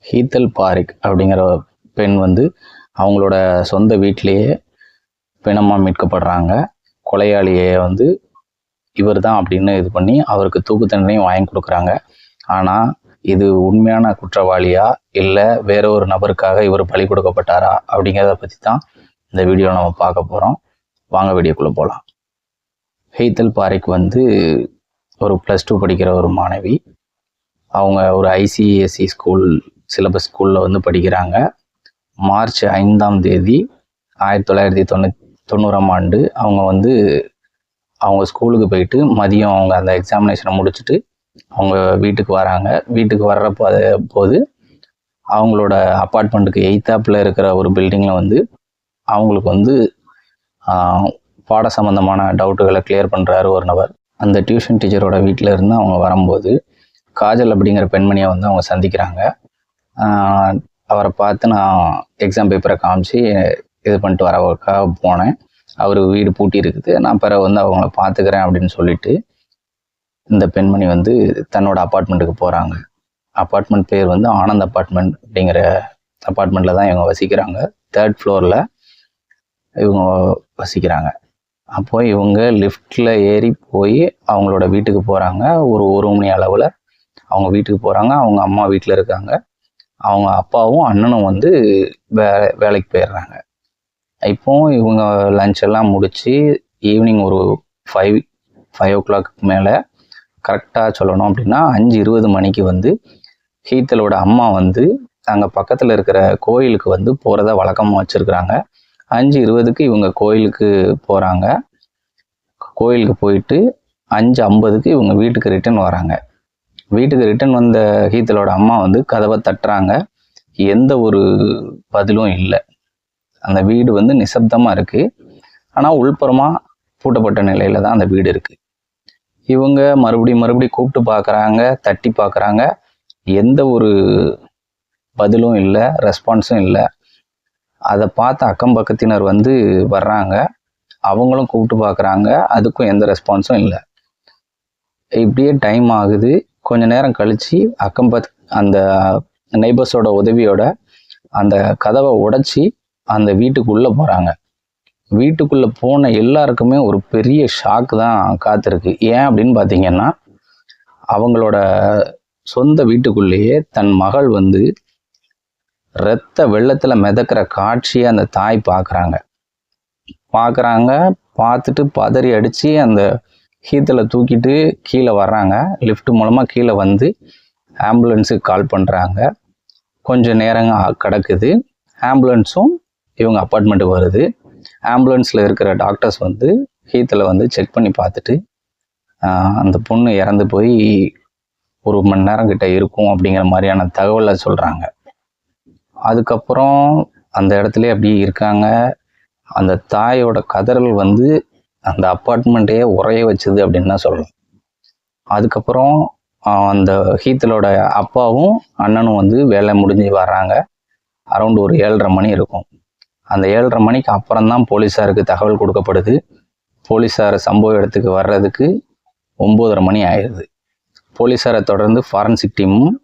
ஹீத்தல் பாரிக் அப்படிங்கிற பெண் வந்து அவங்களோட சொந்த வீட்டிலேயே பிணமாக மீட்கப்படுறாங்க. கொலையாளியை வந்து இவர் தான் அப்படின்னு இது பண்ணி அவருக்கு தூக்கு தண்டனையும் வாங்கி கொடுக்குறாங்க. ஆனால் இது உண்மையான குற்றவாளியா இல்லை வேற ஒரு நபருக்காக இவர் பலி கொடுக்கப்பட்டாரா அப்படிங்கிறத பற்றி தான் இந்த வீடியோவில் நம்ம பார்க்க போகிறோம். வாங்க வீடியோக்குள்ளே போகலாம். ஹீத்தல் பாரிக் வந்து ஒரு +2 படிக்கிற ஒரு மாணவி. அவங்க ஒரு ICSE ஸ்கூல் சிலபஸ் ஸ்கூலில் வந்து படிக்கிறாங்க. மார்ச் 5ஆம் தேதி 1990ஆம் ஆண்டு அவங்க வந்து அவங்க ஸ்கூலுக்கு போயிட்டு மதியம் அவங்க அந்த எக்ஸாமினேஷனை முடிச்சுட்டு அவங்க வீட்டுக்கு வராங்க. வீட்டுக்கு போது அவங்களோட அப்பார்ட்மெண்ட்டுக்கு எய்த்தாப்பில் இருக்கிற ஒரு பில்டிங்கில் வந்து அவங்களுக்கு வந்து பாட சம்மந்தமான டவுட்டுகளை கிளியர் பண்ணுறாரு ஒரு நபர். அந்த டியூஷன் டீச்சரோட வீட்டில் இருந்து அவங்க வரும்போது காஜல் அப்படிங்கிற பெண்மணியை வந்து அவங்க சந்திக்கிறாங்க. அவரை பார்த்து நான் எக்ஸாம் பேப்பரை காமிச்சு இது பண்ணிட்டு வரக்காக போனேன். அவர் வீடு பூட்டி இருக்குது, நான் பிறகு வந்து அவங்கள பார்த்துக்கிறேன் அப்படின்னு சொல்லிட்டு இந்த பெண்மணி வந்து தன்னோட அப்பார்ட்மெண்ட்டுக்கு போகிறாங்க. அப்பார்ட்மெண்ட் பேர் வந்து ஆனந்த் அப்பார்ட்மெண்ட் அப்படிங்கிற அப்பார்ட்மெண்ட்டில் தான் இவங்க வசிக்கிறாங்க. 3rd ஃப்ளோரில் இவங்க வசிக்கிறாங்க. அப்போ இவங்க லிஃப்டில் ஏறி போய் அவங்களோட வீட்டுக்கு போகிறாங்க. ஒரு மணி அளவில் அவங்க வீட்டுக்கு போகிறாங்க. அவங்க அம்மா வீட்டில் இருக்காங்க. அவங்க அப்பாவும் அண்ணனும் வந்து வேலைக்கு போயிடுறாங்க. இப்போ இவங்க லஞ்ச் எல்லாம் முடித்து ஈவினிங் ஒரு 5 o'clock மேலே கரெக்டாக சொல்லணும் அப்படின்னா 5:20 மணிக்கு வந்து ஹீத்தலோட அம்மா வந்து அங்கே பக்கத்தில் இருக்கிற கோயிலுக்கு வந்து போகிறத வழக்கமாக வச்சுருக்குறாங்க. 5:20க்கு இவங்க கோயிலுக்கு போகிறாங்க. கோயிலுக்கு போயிட்டு 5:50க்கு இவங்க வீட்டுக்கு ரிட்டர்ன் வராங்க. வீட்டுக்கு ரிட்டர்ன் வந்த ஹீத்தலோட அம்மா வந்து கதவை தட்டுறாங்க. எந்த ஒரு பதிலும் இல்லை. அந்த வீடு வந்து நிசப்தமாக இருக்குது. ஆனால் உள்புறமாக பூட்டப்பட்ட நிலையில் தான் அந்த வீடு இருக்குது. இவங்க மறுபடியும் கூப்பிட்டு பார்க்குறாங்க, தட்டி பார்க்குறாங்க. எந்த ஒரு பதிலும் இல்லை, ரெஸ்பான்ஸும் இல்லை. அதை பார்த்த அக்கம் பக்கத்தினர் வந்து வர்றாங்க. அவங்களும் கூப்பிட்டு பார்க்குறாங்க, அதுக்கும் எந்த ரெஸ்பான்ஸும் இல்லை. இப்படியே டைம் ஆகுது. கொஞ்ச நேரம் கழித்து அந்த நெய்பர்ஸோட உதவியோட அந்த கதவை உடைச்சி அந்த வீட்டுக்குள்ளே போகிறாங்க. வீட்டுக்குள்ளே போன எல்லாருக்குமே ஒரு பெரிய ஷாக்கு தான் காத்திருக்கு. ஏன் அப்படின்னு பார்த்தீங்கன்னா, அவங்களோட சொந்த வீட்டுக்குள்ளேயே தன் மகள் வந்து இரத்த வெள்ளத்தில் மிதக்கிற காட்சியை அந்த தாய் பார்த்துட்டு பதறி அடித்து அந்த ஹீத்தலை தூக்கிட்டு கீழே வர்றாங்க. லிஃப்ட் மூலமாக கீழே வந்து ஆம்புலன்ஸுக்கு கால் பண்ணுறாங்க. கொஞ்சம் நேரம் கிடக்குது. ஆம்புலன்ஸும் இவங்க அப்பார்ட்மெண்ட்டுக்கு வருது. ஆம்புலன்ஸில் இருக்கிற டாக்டர்ஸ் வந்து ஹீத்தலை வந்து செக் பண்ணி பார்த்துட்டு அந்த பொண்ணு இறந்து போய் 1 மணி நேரம் கிட்ட இருக்கும் அப்படிங்கிற மாதிரியான தகவலை சொல்கிறாங்க. அதுக்கப்புறம் அந்த இடத்துல அப்படியே இருக்காங்க. அந்த தாயோட கதறல் வந்து அந்த அப்பார்ட்மெண்ட்டையே உறைய வச்சுது அப்படின்னு தான் சொல்லலாம். அதுக்கப்புறம் அந்த ஹீத்தலோட அப்பாவும் அண்ணனும் வந்து வேலை முடிஞ்சு வர்றாங்க. அரௌண்ட் ஒரு 7:30 மணி இருக்கும். அந்த 7:30 மணிக்கு அப்புறம் தான் போலீஸாருக்கு தகவல் கொடுக்கப்படுது. போலீஸார் சம்பவ இடத்துக்கு வர்றதுக்கு 9:30 மணி ஆயிடுது. போலீஸாரை தொடர்ந்து ஃபாரன்சிக் டீமும்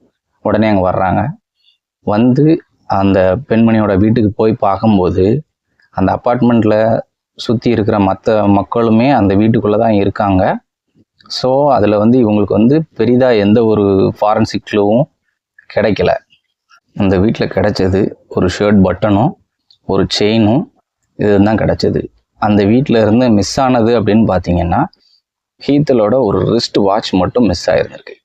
உடனே அங்கே வர்றாங்க. வந்து அந்த பெண்மணியோட வீட்டுக்கு போய் பார்க்கும்போது அந்த அப்பார்ட்மெண்ட்டில் சுற்றி இருக்கிற மற்ற மக்களுமே அந்த வீட்டுக்குள்ளே தான் இருக்காங்க. ஸோ அதில் வந்து இவங்களுக்கு வந்து பெரிதாக எந்த ஒரு ஃபாரன்சிக் க்ளூவும் கிடைக்கல. அந்த வீட்டில் கிடைச்சது ஒரு ஷர்ட் பட்டனும் ஒரு செயினும் இதுதான் கிடைச்சது. அந்த வீட்டில் இருந்து மிஸ் ஆனது அப்படின்னு பார்த்தீங்கன்னா ஹீத்தலோட ஒரு ரிஸ்ட் வாட்ச் மட்டும் மிஸ் ஆகிருந்திருக்கு.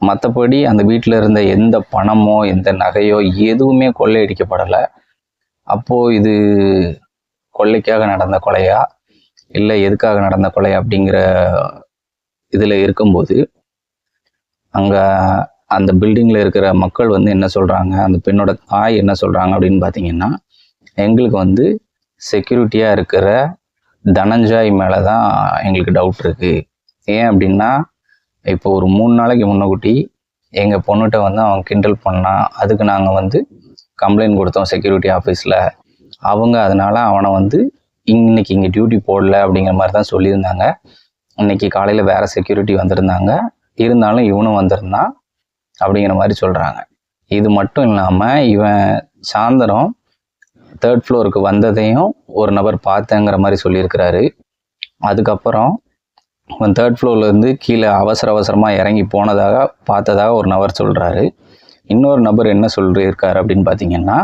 மற்றபடி அந்த வீட்டில் இருந்த எந்த பணமோ எந்த நகையோ எதுவுமே கொள்ளையடிக்கப்படலை. அப்போது இது கொள்ளைக்காக நடந்த கொலையா இல்லை எதுக்காக நடந்த கொலை அப்படிங்கிற இதில் இருக்கும்போது அங்கே அந்த பில்டிங்கில் இருக்கிற மக்கள் வந்து என்ன சொல்கிறாங்க, அந்த பெண்ணோட தாய் என்ன சொல்கிறாங்க அப்படின்னு பார்த்தீங்கன்னா, எங்களுக்கு வந்து செக்யூரிட்டியாக இருக்கிற தனஞ்சாய் மேலே தான் எங்களுக்கு டவுட் இருக்குது. ஏன் அப்படின்னா, இப்போ ஒரு 3 நாளைக்கு முன்னக்கூட்டி எங்கள் பொண்ணுகிட்ட வந்து அவன் கிண்டல் பண்ணான். அதுக்கு நாங்கள் வந்து கம்ப்ளைண்ட் கொடுத்தோம் செக்யூரிட்டி ஆஃபீஸில். அவங்க அதனால் அவனை வந்து இன்னைக்கு இங்கே டியூட்டி போடல அப்படிங்கிற மாதிரி தான் சொல்லியிருந்தாங்க. இன்னைக்கு காலையில் வேறு செக்யூரிட்டி வந்திருந்தாங்க, இருந்தாலும் இவனும் வந்திருந்தான் அப்படிங்கிற மாதிரி சொல்கிறாங்க. இது மட்டும் இல்லாமல் இவன் சாயந்தரம் 3rd ஃப்ளோருக்கு வந்ததையும் ஒரு நபர் பார்த்தேங்கிற மாதிரி சொல்லியிருக்கிறாரு. அதுக்கப்புறம் இவன் 3rd ஃப்ளோர்லேருந்து கீழே அவசரமாக இறங்கி பார்த்ததாக ஒரு நபர் சொல்கிறாரு. இன்னொரு நபர் என்ன சொல்லியிருக்காரு அப்படின்னு பார்த்தீங்கன்னா,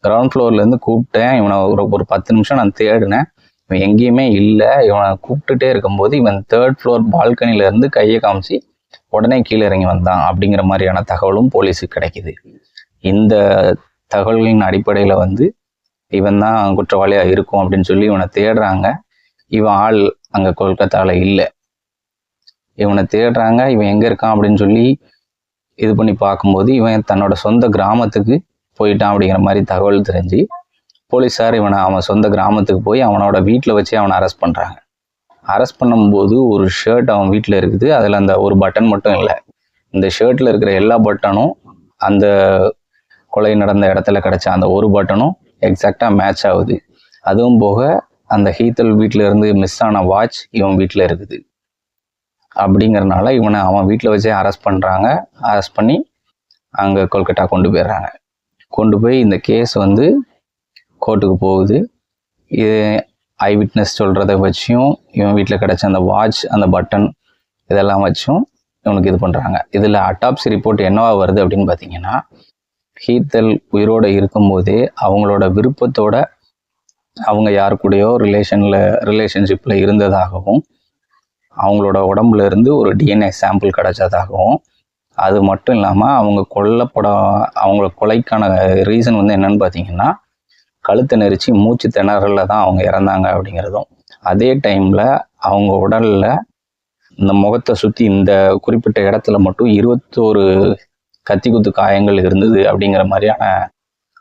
கிரவுண்ட் ஃப்ளோர்லேருந்து கூப்பிட்டேன், இவனை ஒரு 10 நிமிஷம் நான் தேடினேன், இவன் எங்கேயுமே இல்லை. இவனை கூப்பிட்டுட்டே இருக்கும்போது இவன் 3rd ஃப்ளோர் பால்கனிலேருந்து கையை காமிச்சு உடனே கீழே இறங்கி வந்தான் அப்படிங்கிற மாதிரியான தகவலும் போலீஸுக்கு கிடைக்குது. இந்த தகவல்களின் அடிப்படையில் வந்து இவன் தான் குற்றவாளியாக இருக்கும் அப்படின்னு சொல்லி இவனை தேடுறாங்க. இவன் ஆள் அங்கே கொல்கத்தாவில் இல்லை. இவனை தேடுறாங்க, இவன் எங்கே இருக்கான் அப்படின்னு சொல்லி இது பண்ணி பார்க்கும்போது இவன் தன்னோட சொந்த கிராமத்துக்கு போயிட்டான் அப்படிங்கிற மாதிரி தகவல் தெரிஞ்சு போலீஸார் அவன் சொந்த கிராமத்துக்கு போய் அவனோட வீட்டில் வச்சு அவனை அரெஸ்ட் பண்ணுறாங்க. அரெஸ்ட் பண்ணும்போது ஒரு ஷர்ட் அவன் வீட்டில் இருக்குது, அதில் அந்த ஒரு பட்டன் மட்டும் இல்லை. இந்த ஷர்ட்டில் இருக்கிற எல்லா பட்டனும் அந்த கொலை நடந்த இடத்துல கிடைச்ச அந்த ஒரு பட்டனும் எக்ஸாக்டாக மேட்ச் ஆகுது. அதுவும் போக அந்த ஹீத்தல் வீட்டில் இருந்து மிஸ் ஆன வாட்ச் இவன் வீட்டில் இருக்குது. அப்படிங்கிறனால அவன் வீட்டில் வச்சே அரெஸ்ட் பண்ணுறாங்க. அரெஸ்ட் பண்ணி அங்கே கொல்கட்டா கொண்டு போயிடுறாங்க. கொண்டு போய் இந்த கேஸ் வந்து கோர்ட்டுக்கு போகுது. இது ஐ விட்னஸ் சொல்கிறத வச்சும் இவன் வீட்டில் கிடைச்ச அந்த வாட்ச், அந்த பட்டன் இதெல்லாம் வச்சும் இவனுக்கு இது பண்ணுறாங்க. இதில் அட்டாப்சி ரிப்போர்ட் என்னவா வருது அப்படின்னு பார்த்தீங்கன்னா, ஹீத்தல் உயிரோடு இருக்கும்போதே அவங்களோட விருப்பத்தோட அவங்க யாரு கூடயோ ரிலேஷன்ஷிப்பில் இருந்ததாகவும், அவங்களோட உடம்புல இருந்து ஒரு டிஎன்ஏ சாம்பிள் கிடைச்சதாகவும், அது மட்டும் இல்லாமல் அவங்க கொலைக்கான ரீசன் வந்து என்னன்னு பார்த்தீங்கன்னா, கழுத்தை நெரிச்சு மூச்சு திணறலில் தான் அவங்க இறந்தாங்க அப்படிங்கிறதும், அதே டைமில் அவங்க உடலில் இந்த முகத்தை சுற்றி இந்த குறிப்பிட்ட இடத்துல மட்டும் 21 கத்தி குத்து காயங்கள் இருந்தது அப்படிங்கிற மாதிரியான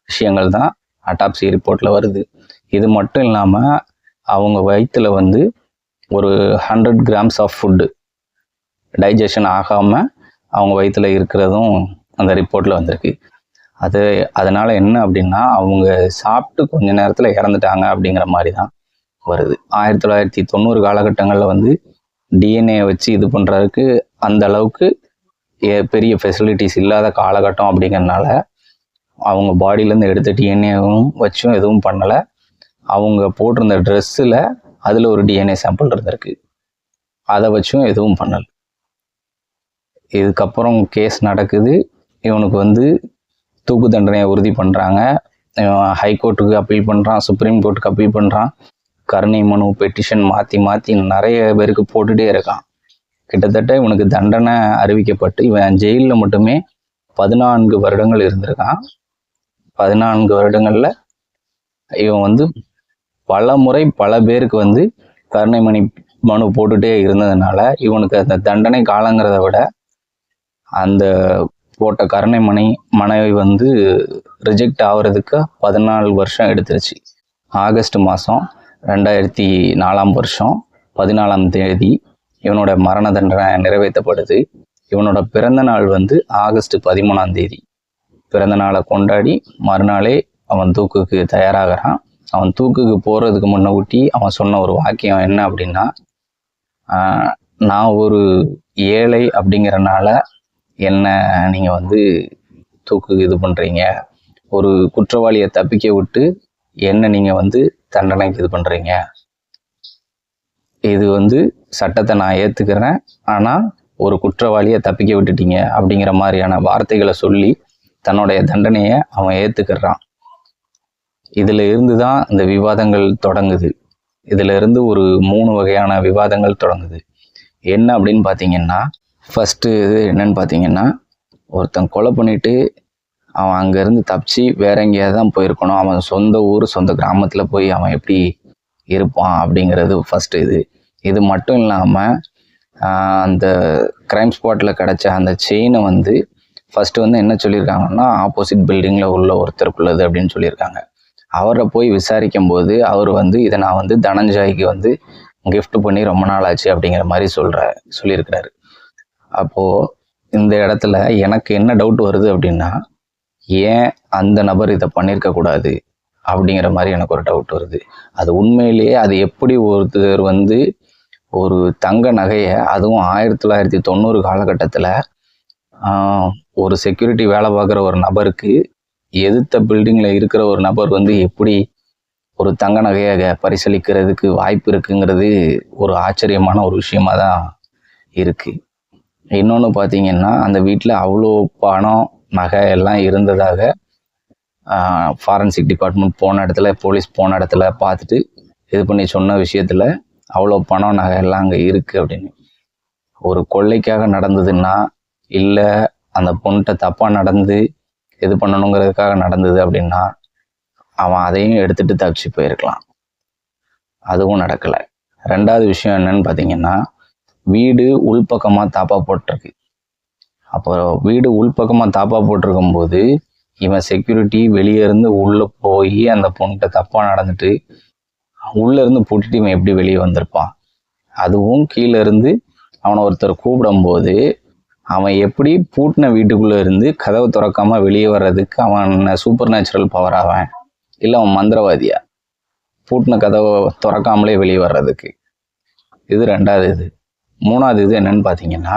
விஷயங்கள் தான் அட்டாப்சி ரிப்போர்ட்டில் வருது. இது மட்டும் இல்லாமல் அவங்க வயிற்றில் வந்து ஒரு 100 grams ஆஃப் ஃபுட்டு டைஜஷன் ஆகாமல் அவங்க வயிற்றில் இருக்கிறதும் அந்த ரிப்போர்ட்டில் வந்திருக்கு. அதனால் என்ன அப்படின்னா, அவங்க சாப்பிட்டு கொஞ்ச நேரத்தில் இறந்துட்டாங்க அப்படிங்கிற மாதிரி தான் வருது. 1990 காலகட்டங்களில் வந்து டிஎன்ஏ வச்சு இது பண்ணுறதுக்கு அந்த அளவுக்கு பெரிய ஃபெசிலிட்டிஸ் இல்லாத காலகட்டம் அப்படிங்கிறதுனால அவங்க பாடியிலேருந்து எடுத்த டிஎன்ஏவும் வச்சும் எதுவும் பண்ணலை. அவங்க போட்டிருந்த ட்ரெஸ்ஸில் அதில் ஒரு டிஎன்ஏ சாம்பிள் இருந்திருக்கு, அதை வச்சும் எதுவும் பண்ணலை. இதுக்கப்புறம் கேஸ் நடக்குது. இவனுக்கு வந்து தூக்கு தண்டனையை உறுதி பண்ணுறாங்க. ஹைகோர்ட்டுக்கு அப்பீல் பண்ணுறான், சுப்ரீம் கோர்ட்டுக்கு அப்பீல் பண்ணுறான். கருணை மனு, பெட்டிஷன் மாற்றி நிறைய பேருக்கு போட்டுகிட்டே இருக்கான். கிட்டத்தட்ட இவனுக்கு தண்டனை அறிவிக்கப்பட்டு இவன் ஜெயிலில் மட்டுமே 14 வருடங்கள் இருந்திருக்கான். 14 வருடங்களில் இவன் வந்து பல முறை பல பேருக்கு வந்து கருணை மனு போட்டுகிட்டே இருந்ததுனால இவனுக்கு அந்த தண்டனை காலங்கிறத விட அந்த போட்ட கருணை மனைவி வந்து ரிஜெக்ட் ஆகிறதுக்கு 14 வருஷம் எடுத்துருச்சு. ஆகஸ்ட் மாதம் 2004 14ஆம் தேதி இவனோட மரண தண்டனை நிறைவேற்றப்படுது. இவனோட பிறந்த நாள் வந்து ஆகஸ்ட் 13ஆம் தேதி. பிறந்த நாளை கொண்டாடி மறுநாளே அவன் தூக்குக்கு தயாராகிறான். அவன் தூக்குக்கு போகிறதுக்கு முன்னூட்டி அவன் சொன்ன ஒரு வாக்கியம் என்ன அப்படின்னா, நான் ஒரு ஏழை அப்படிங்கிறனால என்ன நீங்கள் வந்து தூக்குக்கு இது பண்ணுறீங்க, ஒரு குற்றவாளியை தப்பிக்க விட்டு என்ன நீங்கள் வந்து தண்டனைக்கு இது பண்ணுறீங்க, இது வந்து சட்டத்தை நான் ஏற்றுக்கிறேன், ஆனால் ஒரு குற்றவாளியை தப்பிக்க விட்டுட்டீங்க அப்படிங்கிற மாதிரியான வார்த்தைகளை சொல்லி தன்னுடைய தண்டனையை அவன் ஏற்றுக்கிறான். இதில் இருந்து தான் இந்த விவாதங்கள் தொடங்குது. இதில் இருந்து ஒரு 3 வகையான விவாதங்கள் தொடங்குது. என்ன அப்படின்னு பார்த்தீங்கன்னா, ஃபஸ்ட்டு இது என்னன்னு பார்த்தீங்கன்னா, ஒருத்தன் கொலை பண்ணிவிட்டு அவன் அங்கேருந்து தப்பிச்சு வேற எங்கேயாவது தான் போயிருக்கணும். அவன் சொந்த ஊர், சொந்த கிராமத்தில் போய் அவன் எப்படி இருப்பான் அப்படிங்கிறது ஃபஸ்ட்டு. இது மட்டும் இல்லாமல் அந்த க்ரைம் ஸ்பாட்டில் கிடச்ச அந்த செயினை வந்து ஃபஸ்ட்டு வந்து என்ன சொல்லியிருக்காங்கன்னா, ஆப்போசிட் பில்டிங்கில் உள்ள ஒருத்தருக்குள்ளது அப்படின்னு சொல்லியிருக்காங்க. அவரை போய் விசாரிக்கும் போது அவர் வந்து இதை நான் வந்து தனஞ்சாய்க்கு வந்து கிஃப்ட் பண்ணி ரொம்ப நாள் ஆச்சு அப்படிங்கிற மாதிரி சொல்லியிருக்கிறாரு. அப்போது இந்த இடத்துல எனக்கு என்ன டவுட் வருது அப்படின்னா, ஏன் அந்த நபர் இதை பண்ணியிருக்கக்கூடாது அப்படிங்கிற மாதிரி எனக்கு ஒரு டவுட் வருது. அது உண்மையிலேயே அது எப்படி ஒருத்தர் வந்து ஒரு தங்க நகையை, அதுவும் 1990 காலகட்டத்தில் ஒரு செக்யூரிட்டி வேலை பார்க்குற ஒரு நபருக்கு எதிர்த்த பில்டிங்கில் இருக்கிற ஒரு நபர் வந்து எப்படி ஒரு தங்க நகையை பரிசளிக்கிறதுக்கு வாய்ப்பு இருக்குங்கிறது ஒரு ஆச்சரியமான ஒரு விஷயமா தான் இருக்குது. இன்னொன்று பார்த்தீங்கன்னா, அந்த வீட்டில் அவ்வளோ பணம் நகை எல்லாம் இருந்ததாக ஃபாரன்சிக் டிபார்ட்மெண்ட் போன இடத்துல, போலீஸ் போன இடத்துல பார்த்துட்டு இது பண்ணி சொன்ன விஷயத்தில் அவ்வளோ பணம் நகை எல்லாம் அங்கே இருக்குது அப்படின்னு. ஒரு கொள்ளைக்காக நடந்ததுன்னா, இல்லை அந்த பொண்ணுகிட்ட தப்பாக நடந்து இது பண்ணணுங்கிறதுக்காக நடந்தது அப்படின்னா, அவன் அதையும் எடுத்துகிட்டு தப்பிச்சு போயிருக்கலாம். அதுவும் நடக்கலை. ரெண்டாவது விஷயம் என்னன்னு பார்த்தீங்கன்னா, வீடு உள்பக்கமாக தாப்பா போட்டிருக்கு. அப்போ வீடு உள்பக்கமாக தாப்பா போட்டிருக்கும் போது இவன் செக்யூரிட்டி வெளியே இருந்து உள்ளே போய் அந்த பொண்ணுகிட்ட தப்பாக நடந்துட்டு உள்ளே இருந்து பூட்டிட்டு இவன் எப்படி வெளியே வந்திருப்பான்? அதுவும் கீழே இருந்து அவனை ஒருத்தர் கூப்பிடும்போது அவன் எப்படி பூட்டின வீட்டுக்குள்ளே இருந்து கதவை திறக்காம வெளியே வர்றதுக்கு அவன் சூப்பர் நேச்சுரல் பவர் ஆவன், இல்லை அவன் மந்திரவாதியா பூட்டின கதவை திறக்காமலே வெளியே வர்றதுக்கு? இது ரெண்டாவது இது. மூணாவது இது என்னன்னு பார்த்தீங்கன்னா,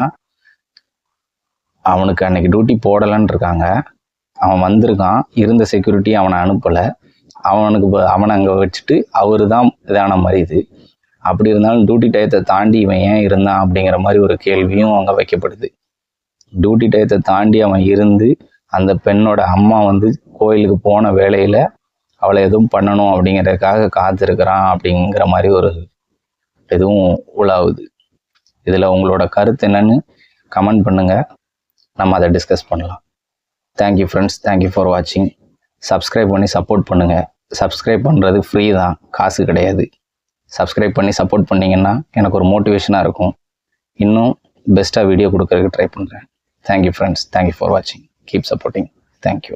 அவனுக்கு அன்னைக்கு டியூட்டி போடலைன்னு இருக்காங்க. அவன் வந்திருக்கான், இருந்த செக்யூரிட்டி அவனை அனுப்பலை, அவனை அங்கே வச்சுட்டு அவரு தான் இதான மாதிரி இது. அப்படி இருந்தாலும் டியூட்டி டயத்தை தாண்டி இவன் ஏன் இருந்தான் அப்படிங்கிற மாதிரி ஒரு கேள்வியும் அங்கே வைக்கப்படுது. டியூட்டி டயத்தை தாண்டி அவன் இருந்து அந்த பெண்ணோட அம்மா வந்து கோயிலுக்கு போன வேலையில் அவளை எதுவும் பண்ணணும் அப்படிங்கிறதுக்காக காத்திருக்கிறான் அப்படிங்கிற மாதிரி ஒரு இதுவும் உலாவுது. இதில் உங்களோட கருத்து என்னன்னு கமெண்ட் பண்ணுங்கள், நம்ம அதை டிஸ்கஸ் பண்ணலாம். தேங்க்யூ ஃப்ரெண்ட்ஸ், தேங்க்யூ ஃபார் வாட்சிங். சப்ஸ்கிரைப் பண்ணி சப்போர்ட் பண்ணுங்கள். சப்ஸ்கிரைப் பண்ணுறது ஃப்ரீ தான், காசு கிடையாது. சப்ஸ்கிரைப் பண்ணி சப்போர்ட் பண்ணிங்கன்னா எனக்கு ஒரு மோட்டிவேஷனாக இருக்கும். இன்னும் பெஸ்ட்டாக வீடியோ கொடுக்கறதுக்கு ட்ரை பண்ணுறேன். தேங்க்யூ ஃப்ரெண்ட்ஸ், தேங்க்யூ ஃபார் வாட்சிங். Keep supporting. தேங்க்யூ.